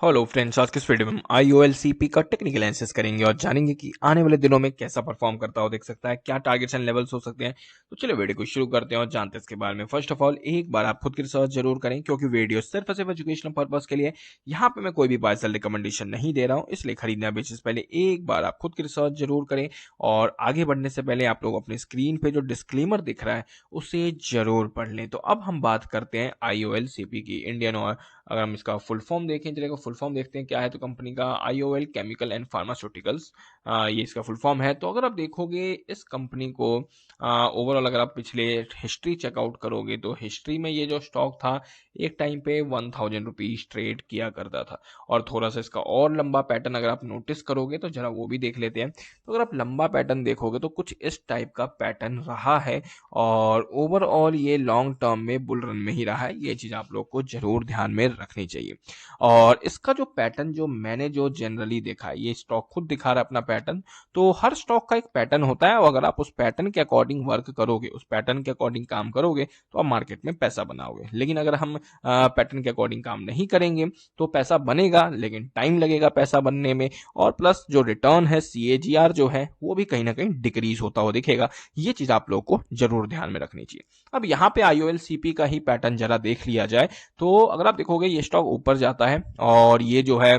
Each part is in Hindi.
हेलो फ्रेंड्स, आज के इस वीडियो में हम IOLCP का टेक्निकल एनालिसिस करेंगे और जानेंगे कि आने वाले दिनों में कैसा परफॉर्म करता हो देख सकता है, क्या टारगेट्स एंड लेवल्स हो सकते हैं। तो चलिए वीडियो को शुरू करते हैं और जानते हैं इसके बारे में। फर्स्ट ऑफ ऑल, एक बार आप खुद की रिसर्च जरूर करें क्योंकि वीडियो सिर्फ और सिर्फ एजुकेशनल पर्पज के लिए। यहाँ पे मैं कोई भी पार्सल रिकमेंडेशन नहीं दे रहा हूँ, इसलिए खरीदना बेचे से पहले एक बार आप खुद की रिसर्च जरूर करें। और आगे बढ़ने से पहले आप लोग अपने स्क्रीन पे जो डिस्क्लेमर दिख रहा है उसे जरूर पढ़ लें। तो अब हम बात करते हैं IOLCP की, इंडियन ऑयल। अगर हम इसका फुल फॉर्म देखें, चलिए फुल फॉर्म देखते हैं क्या है। तो कंपनी का IOL केमिकल एंड फार्मास्यूटिकल्स, ये इसका फुल फॉर्म है। तो अगर आप देखोगे इस कंपनी को ओवरऑल, अगर आप पिछले हिस्ट्री चेकआउट करोगे तो हिस्ट्री में ये जो स्टॉक था एक टाइम पे 1000 रुपीज ट्रेड किया करता था। और थोड़ा सा इसका और लंबा पैटर्न अगर आप नोटिस करोगे तो जरा वो भी देख लेते हैं। तो अगर आप लंबा पैटर्न देखोगे तो कुछ इस टाइप का पैटर्न रहा है और ओवरऑल ये लॉन्ग टर्म में बुल रन में ही रहा है। ये चीज आप लोग को जरूर ध्यान में रखनी चाहिए। और इसका जो पैटर्न जो मैंने जो जनरली देखा है, ये स्टॉक खुद दिखा रहा है अपना पैटर्न। तो हर स्टॉक का एक पैटर्न होता है और अगर आप उस पैटर्न के अकॉर्डिंग वर्क करोगे, उस पैटर्न के अकॉर्डिंग काम करोगे तो आप मार्केट में पैसा बनाओगे। लेकिन अगर हम पैटर्न के अकॉर्डिंग काम नहीं करेंगे तो पैसा बनेगा लेकिन टाइम लगेगा पैसा बनने में। और प्लस जो रिटर्न है, CAGR जो है, वो भी कहीं ना कहीं डिक्रीज होता हुआ दिखेगा। ये चीज आप लोग को जरूर ध्यान में रखनी चाहिए। अब यहाँ पे IOLCP का ही पैटर्न जरा देख लिया जाए तो अगर आप देखोगे ये स्टॉक ऊपर जाता है और ये जो है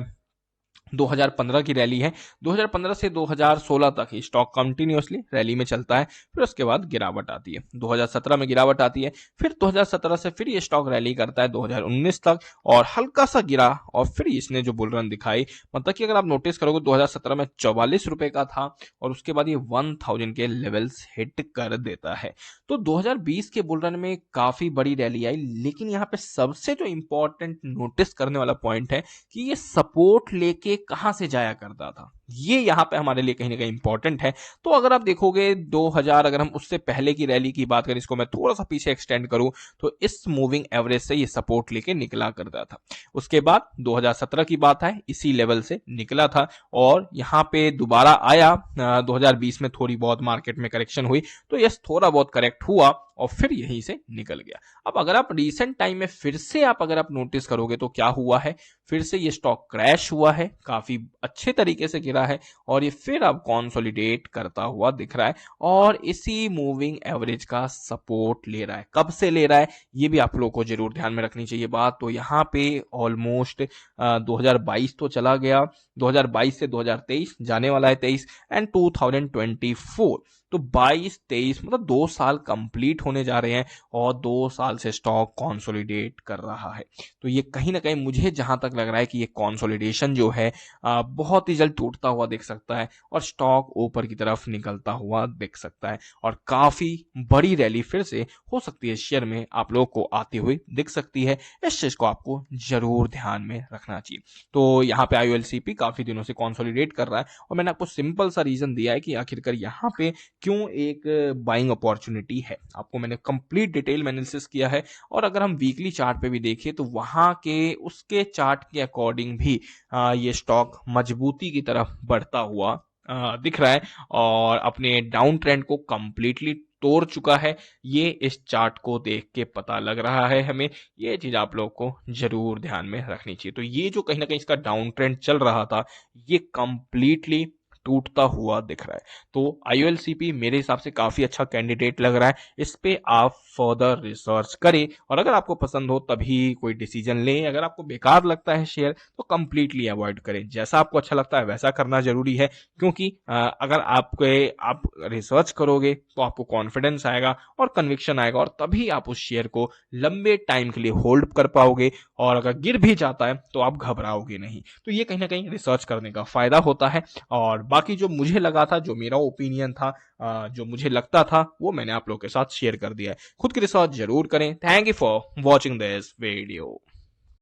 2015 की रैली है। 2015 से 2016 तक ये स्टॉक कंटिन्यूअसली रैली में चलता है, फिर उसके बाद गिरावट आती है। 2017 में गिरावट आती है, फिर 2017 से फिर ये स्टॉक रैली करता है 2019 तक और हल्का सा गिरा और फिर इसने जो बुल रन दिखाई, मतलब कि अगर आप नोटिस करोगे 2017 में 44 रुपए का था और उसके बाद ये 1000 के लेवल्स हिट कर देता है। तो 2020 के बुल रन में काफी बड़ी रैली आई, लेकिन यहाँ पे सबसे जो इंपॉर्टेंट नोटिस करने वाला पॉइंट है कि ये सपोर्ट लेके कहां से जाया करता था। ये यहां पे हमारे लिए कहीं ना कहीं इंपॉर्टेंट है। तो अगर आप देखोगे 2000, अगर हम उससे पहले की रैली की बात करें, इसको मैं थोड़ा सा पीछे एक्सटेंड करूं तो इस मूविंग एवरेज से ये सपोर्ट लेके निकला करता था। उसके बाद 2017 की बात है, इसी लेवल से निकला था और यहां पे दोबारा आया। 2020 में थोड़ी बहुत मार्केट में करेक्शन हुई तो यस, थोड़ा बहुत करेक्ट हुआ और फिर यहीं से निकल गया। अब अगर आप रिसेंट टाइम में फिर से अगर आप नोटिस करोगे तो क्या हुआ है, फिर से ये स्टॉक क्रैश हुआ है, काफी अच्छे तरीके से गिरा है और ये फिर अब कंसोलिडेट करता हुआ दिख रहा है और इसी मूविंग एवरेज का सपोर्ट ले रहा है। कब से ले रहा है ये भी आप लोगों को जरूर ध्यान में रखनी चाहिए बात। तो यहाँ पे ऑलमोस्ट 2022 तो चला गया, 2022 से 2023 जाने वाला है 23 एंड 2024। तो 22-23 मतलब 2 साल कंप्लीट होने जा रहे हैं और 2 साल से स्टॉक कंसोलिडेट कर रहा है। तो ये कहीं ना कहीं मुझे जहां तक लग रहा है कि ये कंसोलिडेशन जो है बहुत ही जल्द टूटता हुआ दिख सकता है और स्टॉक ऊपर की तरफ निकलता हुआ दिख सकता है और काफी बड़ी रैली फिर से हो सकती है शेयर में आप लोगों को आती हुई दिख सकती है। इस चीज को आपको जरूर ध्यान में रखना चाहिए। तो यहाँ पे IOLCP काफी दिनों से कंसोलिडेट कर रहा है और मैंने आपको सिंपल सा रीजन दिया है कि आखिरकार यहाँ पे क्यों एक बाइंग अपॉर्चुनिटी है। आपको मैंने कंप्लीट डिटेल एनालिसिस किया है और अगर हम वीकली चार्ट पे भी देखें तो वहां के उसके चार्ट के अकॉर्डिंग भी ये स्टॉक मजबूती की तरफ बढ़ता हुआ दिख रहा है और अपने डाउन ट्रेंड को कंप्लीटली तोड़ चुका है। ये इस चार्ट को देख के पता लग रहा है हमें। ये चीज आप लोग को जरूर ध्यान में रखनी चाहिए। तो ये जो कहीं ना कहीं इसका डाउन ट्रेंड चल रहा था, ये कंप्लीटली टूटता हुआ दिख रहा है। तो IOLCP मेरे हिसाब से काफी अच्छा कैंडिडेट लग रहा है। इस पे आप फर्दर रिसर्च करें और अगर आपको पसंद हो तभी कोई डिसीजन लें। अगर आपको बेकार लगता है शेयर तो कंप्लीटली अवॉइड करें। जैसा आपको अच्छा लगता है वैसा करना जरूरी है क्योंकि अगर आप रिसर्च करोगे तो आपको कॉन्फिडेंस आएगा और कन्विक्शन आएगा और तभी आप उस शेयर को लंबे टाइम के लिए होल्ड कर पाओगे। और अगर गिर भी जाता है तो आप घबराओगे नहीं। तो ये कहीं ना कहीं रिसर्च करने का फायदा होता है। और बाकी जो मुझे लगा था, जो मेरा ओपिनियन था, जो मुझे लगता था, वो मैंने आप लोगों के साथ शेयर कर दिया है। खुद की रिसर्च जरूर करें। Thank you for watching this video.